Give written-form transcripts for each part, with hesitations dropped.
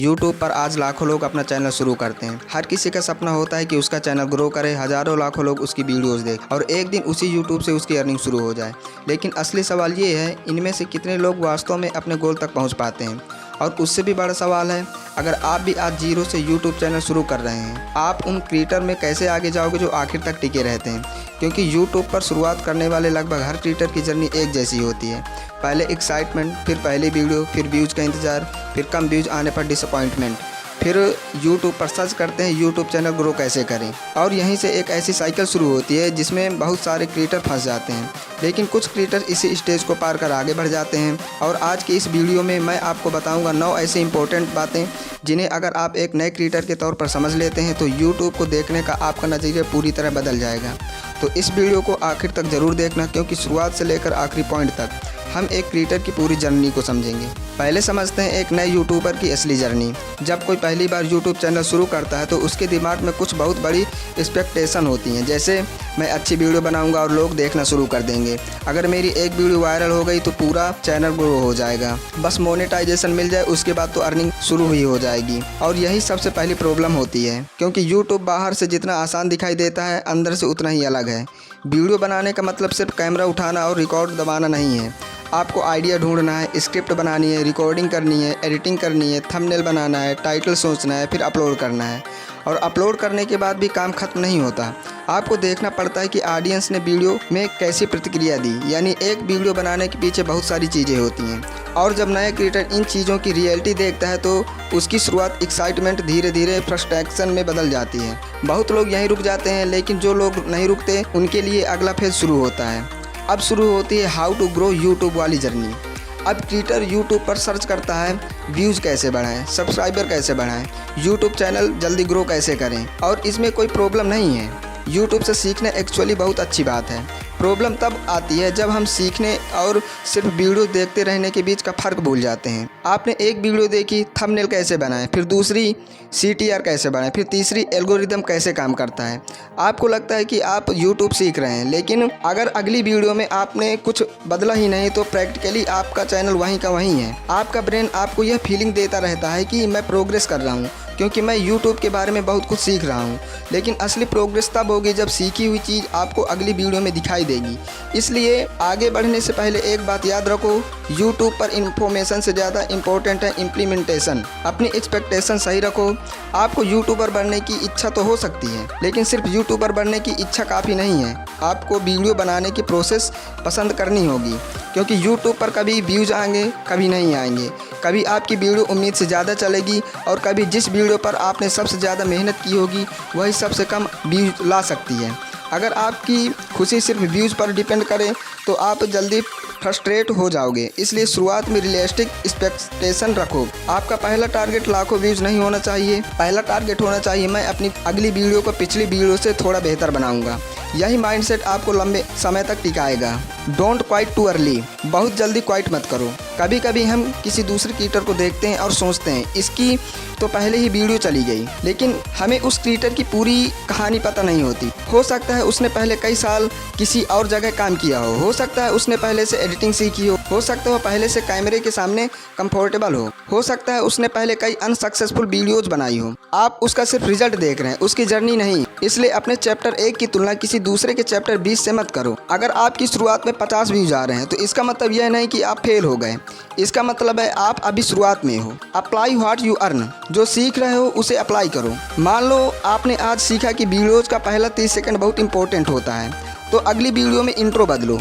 YouTube पर आज लाखों लोग अपना चैनल शुरू करते हैं। हर किसी का सपना होता है कि उसका चैनल ग्रो करे, हजारों लाखों लोग उसकी वीडियोस देखें और एक दिन उसी यूट्यूब से उसकी अर्निंग शुरू हो जाए। लेकिन असली सवाल ये है, इनमें से कितने लोग वास्तव में अपने गोल तक पहुंच पाते हैं। और उससे भी बड़ा सवाल है, अगर आप भी आज जीरो से यूट्यूब चैनल शुरू कर रहे हैं, आप उन क्रिएटर में कैसे आगे जाओगे जो आखिर तक टिके रहते हैं। क्योंकि यूट्यूब पर शुरुआत करने वाले लगभग हर क्रिएटर की जर्नी एक जैसी होती है। पहले एक्साइटमेंट, फिर पहली वीडियो, फिर व्यूज़ का इंतज़ार, फिर कम व्यूज़ आने पर डिसअपॉइंटमेंट, फिर यूट्यूब पर सर्च करते हैं यूट्यूब चैनल ग्रो कैसे करें। और यहीं से एक ऐसी साइकिल शुरू होती है जिसमें बहुत सारे क्रिएटर फंस जाते हैं। लेकिन कुछ क्रिएटर इसी स्टेज को पार कर आगे बढ़ जाते हैं। और आज की इस वीडियो में मैं आपको बताऊंगा 9 ऐसे इंपॉर्टेंट बातें जिन्हें अगर आप एक नए क्रिएटर के तौर पर समझ लेते हैं तो यूट्यूब को देखने का आपका नज़रिया पूरी तरह बदल जाएगा। तो इस वीडियो को आखिर तक ज़रूर देखना, क्योंकि शुरुआत से लेकर आखिरी पॉइंट तक हम एक क्रिएटर की पूरी जर्नी को समझेंगे। पहले समझते हैं एक नए यूट्यूबर की असली जर्नी। जब कोई पहली बार यूट्यूब चैनल शुरू करता है तो उसके दिमाग में कुछ बहुत बड़ी एक्सपेक्टेशन होती हैं, जैसे मैं अच्छी वीडियो बनाऊंगा और लोग देखना शुरू कर देंगे। अगर मेरी एक वीडियो वायरल हो गई तो पूरा चैनल ग्रो हो जाएगा, बस मोनेटाइजेशन मिल जाए उसके बाद तो अर्निंग शुरू ही हो जाएगी। और यही सबसे पहली प्रॉब्लम होती है, क्योंकि यूट्यूब बाहर से जितना आसान दिखाई देता है अंदर से उतना ही अलग है। वीडियो बनाने का मतलब सिर्फ कैमरा उठाना और रिकॉर्ड दबाना नहीं है। आपको आइडिया ढूंढना है, स्क्रिप्ट बनानी है, रिकॉर्डिंग करनी है, एडिटिंग करनी है, थंबनेल बनाना है, टाइटल सोचना है, फिर अपलोड करना है। और अपलोड करने के बाद भी काम खत्म नहीं होता। आपको देखना पड़ता है कि ऑडियंस ने वीडियो में कैसी प्रतिक्रिया दी। यानी एक वीडियो बनाने के पीछे बहुत सारी चीज़ें होती हैं। और जब नया क्रिएटर इन चीज़ों की रियलिटी देखता है तो उसकी शुरुआत एक्साइटमेंट धीरे धीरे फ्रस्ट्रेशन में बदल जाती है। बहुत लोग यहीं रुक जाते हैं, लेकिन जो लोग नहीं रुकते उनके लिए अगला फेज शुरू होता है। अब शुरू होती है हाउ टू ग्रो यूट्यूब वाली जर्नी। अब क्रिएटर यूट्यूब पर सर्च करता है व्यूज़ कैसे बढ़ाएं, सब्सक्राइबर कैसे बढ़ाएं, यूट्यूब चैनल जल्दी ग्रो कैसे करें। और इसमें कोई प्रॉब्लम नहीं है, यूट्यूब से सीखना एक्चुअली बहुत अच्छी बात है। प्रॉब्लम तब आती है जब हम सीखने और सिर्फ वीडियो देखते रहने के बीच का फ़र्क भूल जाते हैं। आपने एक वीडियो देखी, थंबनेल कैसे बनाएं, फिर दूसरी CTR कैसे बनाएं, फिर तीसरी एल्गोरिदम कैसे काम करता है। आपको लगता है कि आप यूट्यूब सीख रहे हैं, लेकिन अगर अगली वीडियो में आपने कुछ बदला ही नहीं तो प्रैक्टिकली आपका चैनल वहीं का वहीं है। आपका ब्रेन आपको यह फीलिंग देता रहता है कि मैं प्रोग्रेस कर रहा हूँ, क्योंकि मैं यूट्यूब के बारे में बहुत कुछ सीख रहा हूँ। लेकिन असली प्रोग्रेस तब होगी जब सीखी हुई चीज़ आपको अगली वीडियो में दिखाई देगी। इसलिए आगे बढ़ने से पहले एक बात याद रखो, यूट्यूब पर इंफॉर्मेशन से ज़्यादा इम्पोर्टेंट है इम्प्लीमेंटेशन। अपनी एक्सपेक्टेशन सही रखो। आपको यूट्यूबर बनने की इच्छा तो हो सकती है, लेकिन सिर्फ यूट्यूबर बनने की इच्छा काफ़ी नहीं है। आपको वीडियो बनाने की प्रोसेस पसंद करनी होगी, क्योंकि यूट्यूब पर कभी व्यूज़ आएंगे, कभी नहीं आएंगे। कभी आपकी वीडियो उम्मीद से ज़्यादा चलेगी और कभी जिस वीडियो पर आपने सबसे ज़्यादा मेहनत की होगी वही सबसे कम व्यूज़ ला सकती है। अगर आपकी खुशी सिर्फ व्यूज़ पर डिपेंड करे तो आप जल्दी फ्रस्ट्रेट हो जाओगे। इसलिए शुरुआत में रियलिस्टिक एक्सपेक्टेशन रखो। आपका पहला टारगेट लाखों व्यूज़ नहीं होना चाहिए। पहला टारगेट होना चाहिए, मैं अपनी अगली वीडियो को पिछली वीडियो से थोड़ा बेहतर बनाऊंगा। यही माइंडसेट आपको लंबे समय तक टिकाएगा। डोंट क्वाइट टू अर्ली, बहुत जल्दी क्वाइट मत करो। कभी कभी हम किसी दूसरे क्रिएटर को देखते हैं और सोचते हैं इसकी तो पहले ही वीडियो चली गई, लेकिन हमें उस क्रिएटर की पूरी कहानी पता नहीं होती। हो सकता है उसने पहले कई साल किसी और जगह काम किया हो सकता है उसने पहले से एडिटिंग सीखी हो सकता है वो पहले से कैमरे के सामने कंफर्टेबल हो सकता है उसने पहले कई अनसक्सेसफुल वीडियोज बनाई हो। आप उसका सिर्फ रिजल्ट देख रहे हैं, उसकी जर्नी नहीं। इसलिए अपने चैप्टर 1 की तुलना किसी दूसरे के चैप्टर 20 से मत करो। अगर आपकी शुरुआत में 50 व्यूज आ रहे हैं तो इसका मतलब यह नहीं कि आप फेल हो गए, इसका मतलब है आप अभी शुरुआत में हो। अप्लाई व्हाट यू अर्न, जो सीख रहे हो उसे अप्लाई करो। मान लो आपने आज सीखा कि वीडियोज का पहला 30 सेकंड बहुत इंपॉर्टेंट होता है, तो अगली वीडियो में इंट्रो बदलो।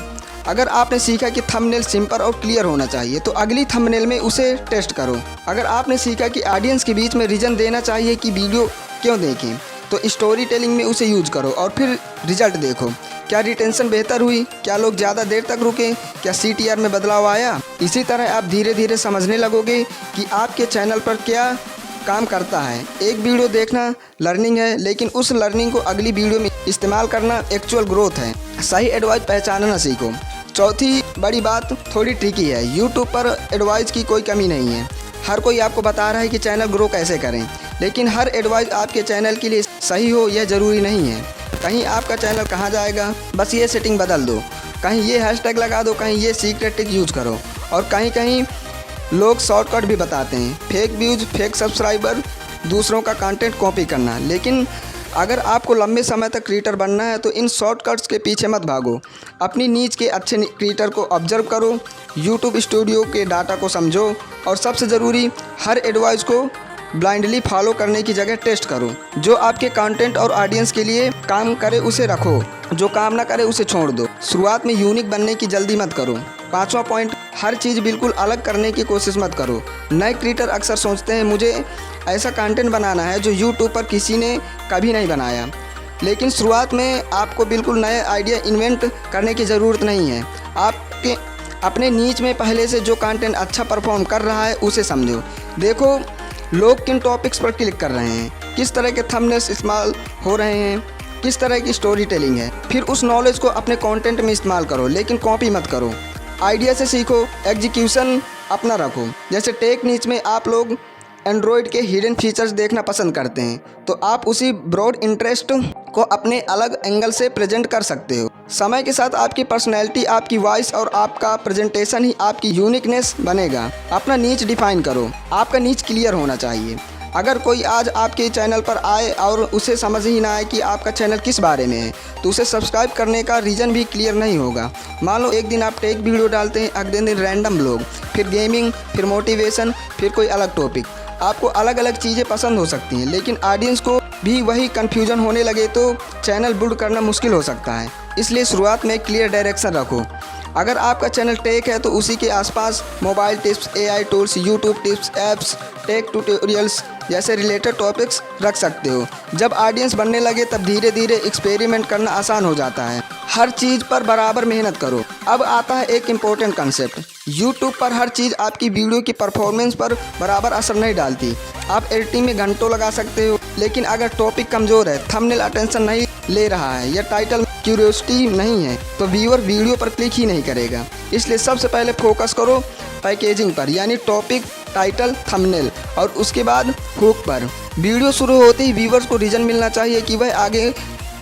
अगर आपने सीखा कि थंबनेल सिंपल और क्लियर होना चाहिए तो अगली थंबनेल में उसे टेस्ट करो। अगर आपने सीखा कि ऑडियंस के बीच में रीजन देना चाहिए कि वीडियो क्यों देखें, तो स्टोरी टेलिंग में उसे यूज करो और फिर रिजल्ट देखो। क्या रिटेंशन बेहतर हुई, क्या लोग ज़्यादा देर तक रुके, क्या CTR में बदलाव आया। इसी तरह आप धीरे धीरे समझने लगोगे कि आपके चैनल पर क्या काम करता है। एक वीडियो देखना लर्निंग है, लेकिन उस लर्निंग को अगली वीडियो में इस्तेमाल करना एक्चुअल ग्रोथ है। सही एडवाइस पहचानना सीखो। चौथी बड़ी बात थोड़ी ट्रिकी है, यूट्यूब पर एडवाइस की कोई कमी नहीं है। हर कोई आपको बता रहा है कि चैनल ग्रो कैसे करें, लेकिन हर एडवाइस आपके चैनल के लिए सही हो यह ज़रूरी नहीं है। कहीं आपका चैनल कहाँ जाएगा, बस ये सेटिंग बदल दो, कहीं ये हैशटैग लगा दो, कहीं ये सीक्रेट टिक यूज़ करो, और कहीं कहीं लोग शॉर्टकट भी बताते हैं, फेक व्यूज़, फेक सब्सक्राइबर, दूसरों का कंटेंट कॉपी करना। लेकिन अगर आपको लंबे समय तक क्रिएटर बनना है तो इन शॉर्टकट्स के पीछे मत भागो। अपनी नीच के अच्छे क्रिएटर को ऑब्जर्व करो, यूट्यूब स्टूडियो के डाटा को समझो और सबसे ज़रूरी, हर एडवाइस को ब्लाइंडली फॉलो करने की जगह टेस्ट करो। जो आपके कंटेंट और ऑडियंस के लिए काम करे उसे रखो, जो काम ना करे उसे छोड़ दो। शुरुआत में यूनिक बनने की जल्दी मत करो। 5वां पॉइंट, हर चीज़ बिल्कुल अलग करने की कोशिश मत करो। नए क्रिएटर अक्सर सोचते हैं मुझे ऐसा कंटेंट बनाना है जो यूट्यूब पर किसी ने कभी नहीं बनाया। लेकिन शुरुआत में आपको बिल्कुल नए आइडिया इन्वेंट करने की ज़रूरत नहीं है। आपके अपने नीच में पहले से जो कंटेंट अच्छा परफॉर्म कर रहा है उसे समझो। देखो लोग किन टॉपिक्स पर क्लिक कर रहे हैं, किस तरह के थंबनेल्स इस्तेमाल हो रहे हैं, किस तरह की स्टोरी टेलिंग है। फिर उस नॉलेज को अपने कंटेंट में इस्तेमाल करो, लेकिन कॉपी मत करो। आइडिया से सीखो, एग्जीक्यूशन अपना रखो। जैसे टेक नीच में आप लोग एंड्रॉयड के हिडन फीचर्स देखना पसंद करते हैं, तो आप उसी ब्रॉड इंटरेस्ट को अपने अलग एंगल से प्रेजेंट कर सकते हो। समय के साथ आपकी पर्सनैलिटी, आपकी वॉइस और आपका प्रेजेंटेशन ही आपकी यूनिकनेस बनेगा। अपना नीच डिफाइन करो, आपका नीच क्लियर होना चाहिए। अगर कोई आज आपके चैनल पर आए और उसे समझ ही ना आए कि आपका चैनल किस बारे में है, तो उसे सब्सक्राइब करने का रीज़न भी क्लियर नहीं होगा। मान लो एक दिन आप टेक वीडियो डालते हैं, अगले दिन रैंडम ब्लॉग, फिर गेमिंग, फिर मोटिवेशन, फिर कोई अलग टॉपिक। आपको अलग अलग चीज़ें पसंद हो सकती हैं, लेकिन ऑडियंस को भी वही कन्फ्यूजन होने लगे तो चैनल बिल्ड करना मुश्किल हो सकता है। इसलिए शुरुआत में क्लियर डायरेक्शन रखो। अगर आपका चैनल टेक है तो उसी के आसपास mobile tips, AI tools, YouTube tips, apps, tech tutorials जैसे रिलेटेड टॉपिक्स रख सकते हो। जब ऑडियंस बढ़ने लगे तब धीरे धीरे एक्सपेरिमेंट करना आसान हो जाता है। हर चीज़ पर बराबर मेहनत करो। अब आता है एक इम्पोर्टेंट कंसेप्ट, यूट्यूब पर हर चीज़ आपकी वीडियो की परफॉर्मेंस पर बराबर असर नहीं डालती। आप एडिटिंग में घंटों लगा सकते हो, लेकिन अगर टॉपिक कमज़ोर है, थंबनेल अटेंशन नहीं ले रहा है या टाइटल क्यूरियोसिटी नहीं है, तो व्यूअर वीडियो पर क्लिक ही नहीं करेगा। इसलिए सबसे पहले फोकस करो पैकेजिंग पर, यानी टॉपिक, टाइटल, थंबनेल, और उसके बाद हुक पर। वीडियो शुरू होते ही व्यूअर्स को रीज़न मिलना चाहिए कि वह आगे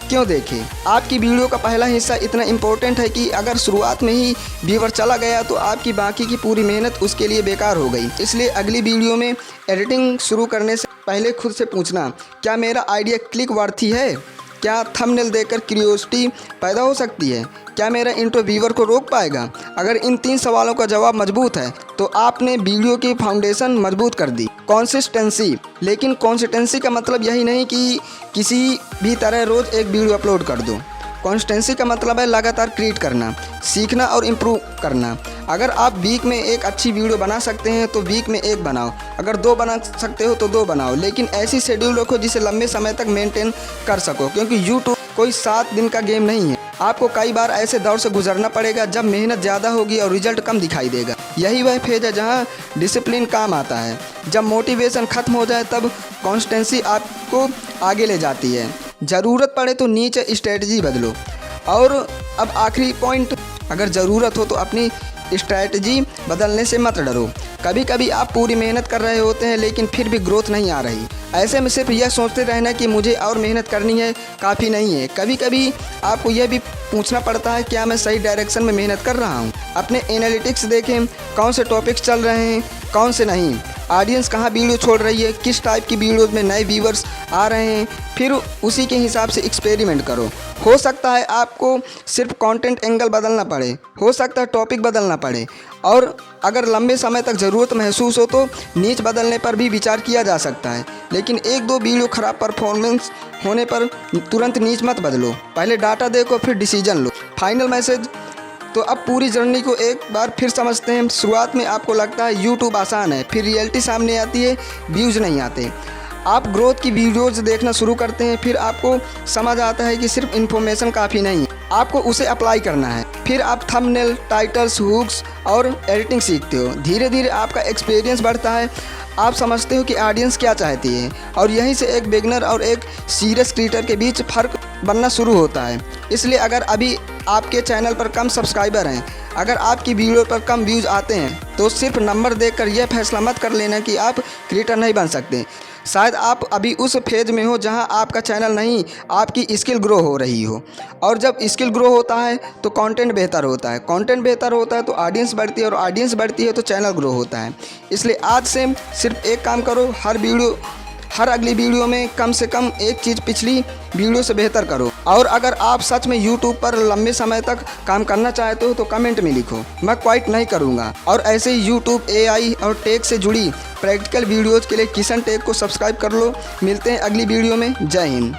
क्यों देखें। आपकी वीडियो का पहला हिस्सा इतना इम्पोर्टेंट है कि अगर शुरुआत में ही व्यूअर चला गया तो आपकी बाकी की पूरी मेहनत उसके लिए बेकार हो गई। इसलिए अगली वीडियो में एडिटिंग शुरू करने से पहले खुद से पूछना, क्या मेरा आइडिया क्लिक वर्थी है? क्या थंबनेल देखकर क्यूरियोसिटी पैदा हो सकती है? क्या मेरा इंट्रो व्यूअर को रोक पाएगा? अगर इन 3 सवालों का जवाब मजबूत है तो आपने वीडियो की फाउंडेशन मजबूत कर दी। कंसिस्टेंसी, लेकिन कंसिस्टेंसी का मतलब यही नहीं कि किसी भी तरह रोज़ एक वीडियो अपलोड कर दो। कंसिस्टेंसी का मतलब है लगातार क्रिएट करना, सीखना और इम्प्रूव करना। अगर आप वीक में एक अच्छी वीडियो बना सकते हैं तो वीक में एक बनाओ, अगर 2 बना सकते हो तो 2 बनाओ, लेकिन ऐसी शेड्यूल रखो जिसे लंबे समय तक मेंटेन कर सको, क्योंकि यूट्यूब कोई 7 दिन का गेम नहीं है। आपको कई बार ऐसे दौर से गुजरना पड़ेगा जब मेहनत ज़्यादा होगी और रिजल्ट कम दिखाई देगा। यही वह फेज है जहां डिसिप्लिन काम आता है। जब मोटिवेशन ख़त्म हो जाए तब कंसिस्टेंसी आपको आगे ले जाती है। ज़रूरत पड़े तो नीचे स्ट्रेटजी बदलो। और अब आखिरी पॉइंट, अगर ज़रूरत हो तो अपनी स्ट्रैटेजी बदलने से मत डरो। कभी कभी आप पूरी मेहनत कर रहे होते हैं लेकिन फिर भी ग्रोथ नहीं आ रही। ऐसे में सिर्फ यह सोचते रहना कि मुझे और मेहनत करनी है काफ़ी नहीं है। कभी कभी आपको यह भी पूछना पड़ता है, क्या मैं सही डायरेक्शन में मेहनत कर रहा हूँ? अपने एनालिटिक्स देखें, कौन से टॉपिक्स चल रहे हैं, कौन से नहीं, ऑडियंस कहाँ वीडियो छोड़ रही है, किस टाइप की वीडियोज़ में नए व्यूवर्स आ रहे हैं, फिर उसी के हिसाब से एक्सपेरिमेंट करो। हो सकता है आपको सिर्फ कंटेंट एंगल बदलना पड़े, हो सकता है टॉपिक बदलना पड़े, और अगर लंबे समय तक ज़रूरत महसूस हो तो नीच बदलने पर भी विचार किया जा सकता है। लेकिन 1-2 वीडियो ख़राब परफॉर्मेंस होने पर तुरंत नीच मत बदलो, पहले डाटा देखो फिर डिसीजन लो। फाइनल मैसेज, तो अब पूरी जर्नी को एक बार फिर समझते हैं। शुरुआत में आपको लगता है यूट्यूब आसान है, फिर रियलिटी सामने आती है, व्यूज़ नहीं आते। आप ग्रोथ की वीडियोज़ देखना शुरू करते हैं, फिर आपको समझ आता है कि सिर्फ इन्फॉर्मेशन काफ़ी नहीं है, आपको उसे अप्लाई करना है। फिर आप थंबनेल, टाइटल्स, हुक्स और एडिटिंग सीखते हो। धीरे धीरे आपका एक्सपीरियंस बढ़ता है, आप समझते हो कि ऑडियंस क्या चाहती है, और यहीं से एक बिगनर और एक सीरियस क्रिएटर के बीच फ़र्क बनना शुरू होता है। इसलिए अगर अभी आपके चैनल पर कम सब्सक्राइबर हैं, अगर आपकी वीडियो पर कम व्यूज़ आते हैं, तो सिर्फ नंबर देखकर यह फैसला मत कर लेना कि आप क्रिएटर नहीं बन सकते। शायद आप अभी उस फेज में हो जहां आपका चैनल नहीं, आपकी स्किल ग्रो हो रही हो। और जब स्किल ग्रो होता है तो कंटेंट बेहतर होता है, कंटेंट बेहतर होता है तो ऑडियंस बढ़ती है, और ऑडियंस बढ़ती है तो चैनल ग्रो होता है। इसलिए आज से सिर्फ एक काम करो, हर अगली वीडियो में कम से कम एक चीज़ पिछली वीडियो से बेहतर करो। और अगर आप सच में YouTube पर लंबे समय तक काम करना चाहते हो तो कमेंट में लिखो, मैं क्वाइट नहीं करूँगा। और ऐसे ही YouTube, AI और टेक से जुड़ी प्रैक्टिकल वीडियोज़ के लिए किशन टेक को सब्सक्राइब कर लो। मिलते हैं अगली वीडियो में। जय हिंद।